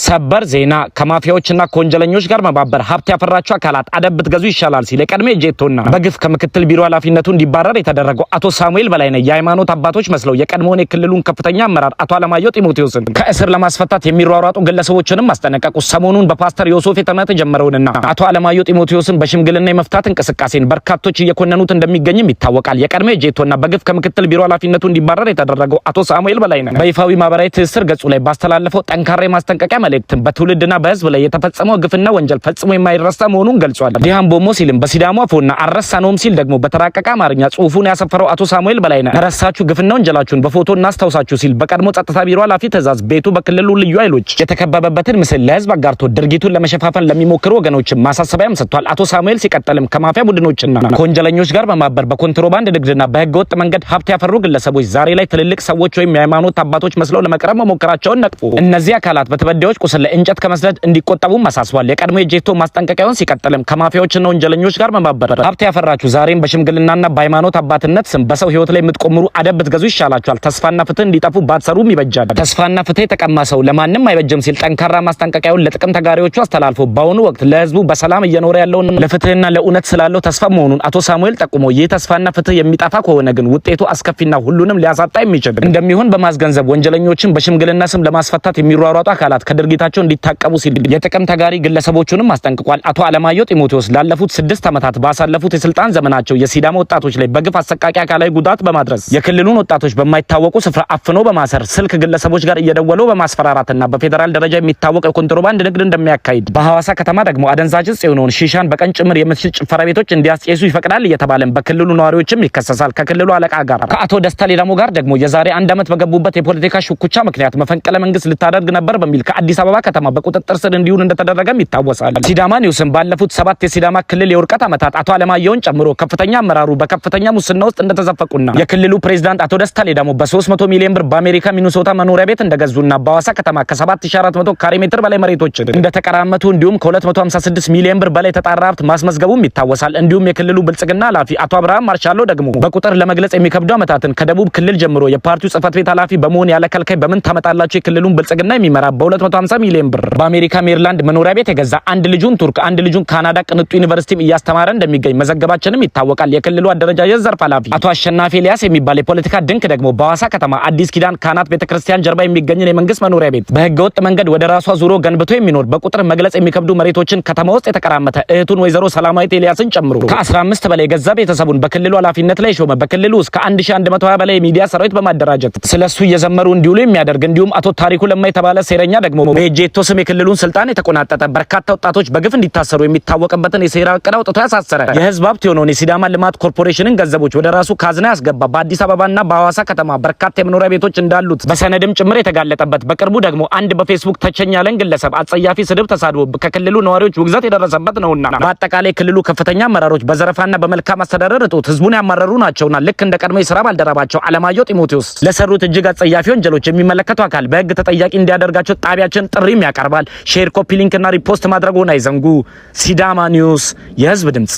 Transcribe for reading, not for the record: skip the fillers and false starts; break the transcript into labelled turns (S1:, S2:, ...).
S1: ሰበር ዜና ከማፊያዎችና ከወንጀለኞች ጋር መባበር ሀብት ያፈራቸው አካላት አደብ ብትገዙ ይሻላል ሲል የቀድሞ ጄቶና በግፍ ከምክትል ቢሮ ኃላፊነቱ እንዲባረር የተደረገው አቶ ሳሙኤል በላይነህ የሃይማኖት አባቶች መስለው የቀድሞውን የክልሉን ከፍተኛ አመራር አቶ አለማየሁ ጢሞቴዎስን ከእስር ለማስፈታት የሚሯሯጡ ግለሰቦችንም ማስጠነቀቁ። ሰሞኑን በፓስተር ዮሴፍ የተመተ ጀመረውንና አቶ አለማየሁ ጢሞቴዎስን በሽምግልና የመፍታት እንቅስቃሴን በርካቶች እየኮነኑት እንደሚገኝም ይታወቃል። የቀድሞ ጄቶና በግፍ ከምክትል ቢሮ ኃላፊነቱ እንዲባረር የተደረገው አቶ ሳሙኤል በላይነህ በይፋዊ ማህበራዊ ትስስር ገጹ ላይ ባስተላለፈው ጠንካራ ማስጠንቀቂያ መልእክትን በትውልድና በህዝብ ላይ የተፈጸመው ግፍና ወንጀል ፈጽሞ የማይረሳ መሆኑን ገልጿል። ዲሃምቦሞ ሲልም በሲዳሞ አፎና አረሳነውም ሲል ደግሞ በተራቀቀ አማርኛ ጽሁፉን ያሰፈረው አቶ ሳሙኤል በላይነህ ረሳችሁ ግፍና ወንጀላችሁን በፎቶ እናስታውሳችሁ ሲል በቀድሞ ጸጥታ ቢሮ ኃላፊ ትዕዛዝ ቤቱ በክልሉ ልዩ ኃይሎች የተከበበበትን ምስል ለህዝብ አጋርቶ ድርጊቱን ለመሸፋፈን ለሚሞክሩ ወገኖችም ማሳሰቢያም ሰጥቷል። አቶ ሳሙኤል ሲቀጥልም ከማፊያ ቡድኖችና ከወንጀለኞች ጋር በማበር በኮንትሮባንድ ንግድና በህገወጥ መንገድ ሀብት ያፈሩ ግለሰቦች ዛሬ ላይ ትልልቅ ሰዎች ወይም የሃይማኖት አባቶች መስለው ለመቅረብ መሞከራቸውን ነቅፎ እነዚህ አካላት በተበዳዮች ቁስል እንጨት ከመስደድ እንዲቆጠቡም አሳስቧል። የቀድሞ የጄቶ ማስጠንቀቂያውን ሲቀጥልም ከማፊያዎችና ወንጀለኞች ጋር መባበር ሀብት ያፈራችሁ ዛሬም በሽምግልናና በሃይማኖት አባትነት ስም በሰው ህይወት ላይ የምትቆምሩ አደብ ብትገዙ ይሻላችኋል። ተስፋና ፍትህ እንዲጠፉ ባትሰሩም ይበጃል። ተስፋና ፍትህ የተቀማ ሰው ለማንም አይበጅም ሲል ጠንካራ ማስጠንቀቂያውን ለጥቅም ተጋሪዎቹ አስተላልፎ በአሁኑ ወቅት ለህዝቡ በሰላም እየኖረ ያለውን ለፍትህና ለእውነት ስላለው ተስፋ መሆኑን አቶ ሳሙኤል ጠቁሞ ይህ ተስፋና ፍትህ የሚጠፋ ከሆነ ግን ውጤቱ አስከፊና ሁሉንም ሊያሳጣ የሚችል እንደሚሆን በማስገንዘብ ወንጀለኞችን በሽምግልና ስም ለማስፈታት የሚሯሯጡ አካላት ከድርጊታቸው እንዲታቀቡ ሲል የጥቅም ተጋሪ ግለሰቦቹንም አስጠንቅቋል። አቶ አለማየሁ ጢሞቴዎስ ላለፉት 6 ዓመታት ባሳለፉት የስልጣን ዘመናቸው የሲዳማ ወጣቶች ላይ በግፍ አሰቃቂ አካላዊ ጉዳት በማድረስ የክልሉን ወጣቶች በማይታወቁ ስፍራ አፍኖ በማሰር ስልክ ግለሰቦች ጋር እየደወሉ በማስፈራራትና በፌደራል ደረጃ የሚታወቅ የኮንትሮባንድ ንግድ እንደሚያካሂድ በሐዋሳ ከተማ ደግሞ አደንዛዥ ዕፅ የሆነውን ሺሻን በቀን ጭምር የምሽት ጭፈራ ቤቶች እንዲያስጨሱ ይፈቅዳል እየተባለም በክልሉ ነዋሪዎችም ይከሰሳል። ከክልሉ አለቃ ጋር ከአቶ ደስታ ሌዳሞ ጋር ደግሞ የዛሬ 1 ዓመት በገቡበት የፖለቲካ ሽኩቻ ምክንያት መፈንቅለ መንግስት ልታደርግ ነበር በሚል ከአዲስ አበባ ከተማ በቁጥጥር ስር እንዲሆን እንደተደረገም ይታወሳል። ሲዳማ ኒውስም ባለፉት 7 የሲዳማ ክልል የውርቀት ዓመታት አቶ አለማየሁን ጨምሮ ከፍተኛ አመራሩ በከፍተኛ ሙስና ውስጥ እንደተዘፈቁና የክልሉ ፕሬዝዳንት አቶ ደስታ ሌዳሞ በ300 ሚሊዮን ብር በአሜሪካ ሚኒሶታ መኖሪያ ቤት እንደገዙና በሐዋሳ ከተማ ከ7400 ካሬ ሜትር በላይ መሬቶችን እንደተቀራመቱ እንዲሁም ከ256 ሚሊዮን ብር በላይ ተጣራ ሀብት ማስመዝገቡም ይታወሳል። እንዲሁም የክልሉ ብልጽግና ኃላፊ አቶ አብርሃም ማርሻሎ ደግሞ በቁጥር ለመግለጽ የሚከብዱ ዓመታትን ከደቡብ ክልል ጀምሮ የፓርቲው ጽህፈት ቤት ኃላፊ በመሆን ያለ ከልካይ በምን ታመጣላችሁ የክልሉን ብልጽግና የሚመራ በ250 ሚሊዮን ብር በአሜሪካ ሜሪላንድ መኖሪያ ቤት የገዛ አንድ ልጁን ቱርክ አንድ ልጁን ካናዳ ቅንጡ ዩኒቨርሲቲም እያስተማረ እንደሚገኝ መዘገባችንም ይታወቃል። የክልሉ አደረጃጀት ዘርፍ ኃላፊ አቶ አሸናፊ ኤልያስ የሚባል የፖለቲካ ድንክ ደግሞ በሐዋሳ ከተማ አዲስ ኪዳን ካህናት ቤተክርስቲያን ጀርባ የሚገኝን የመንግስት መኖሪያ ቤት በህገወጥ መንገድ ወደ ራሷ ዙሮ ገንብቶ የሚኖር በቁጥር መግለጽ የሚከብዱ መሬቶችን ከተማ ውስጥ የተቀራመተ እህቱን ወይዘሮ ሰላማዊት ኤልያስን ጨምሮ ከ15 በላይ ገዛ ቤተሰቡን በክልሉ ኃላፊነት ላይ ሾመ። በክልሉ እስከ 1120 በላይ የሚዲያ ሰራዊት በማደራጀት ስለሱ እየዘመሩ እንዲውሉ የሚያደርግ እንዲሁም አቶ ታሪኩ ለማ የተባለ ሴረኛ ደግሞ በጄቶ ስም የክልሉን ስልጣን የተቆናጠጠ በርካታ ወጣቶች በግፍ እንዲታሰሩ የሚታወቅበትን የሴራ ዕቅድ አውጥቶ ያሳሰረ የህዝብ ሀብት የሆነውን የሲዳማ ልማት ኮርፖሬሽንን ገንዘቦች ወደ ራሱ ካዝና ያስገባ በአዲስ አበባና በሐዋሳ ከተማ በርካታ የመኖሪያ ቤቶች እንዳሉት በሰነድም ጭምር የተጋለጠበት በቅርቡ ደግሞ አንድ በፌስቡክ ተቸኝ ያለን ግለሰብ አጸያፊ ስድብ ተሳድቦ ከክልሉ ነዋሪዎች ውግዘት የደረሰበት ነውና በአጠቃላይ ክልሉ ከፍተኛ አመራሮች በዘረፋና በመልካም አስተዳደር እጦት ህዝቡን ያማረሩ ናቸውና ልክ እንደ ቀድሞ የሥራ ባልደረባቸው አለማየሁ ጢሞቴዎስ ለሰሩት እጅግ አጸያፊ ወንጀሎች የሚመለከቱ አካል በህግ ተጠያቂ እንዲያደርጋቸው ጣቢያችን ጥሪም ያቀርባል። ሼር፣ ኮፒ ሊንክ እና ሪፖስት ማድረጉን አይዘንጉ። ሲዳማ ኒውስ የህዝብ ድምጽ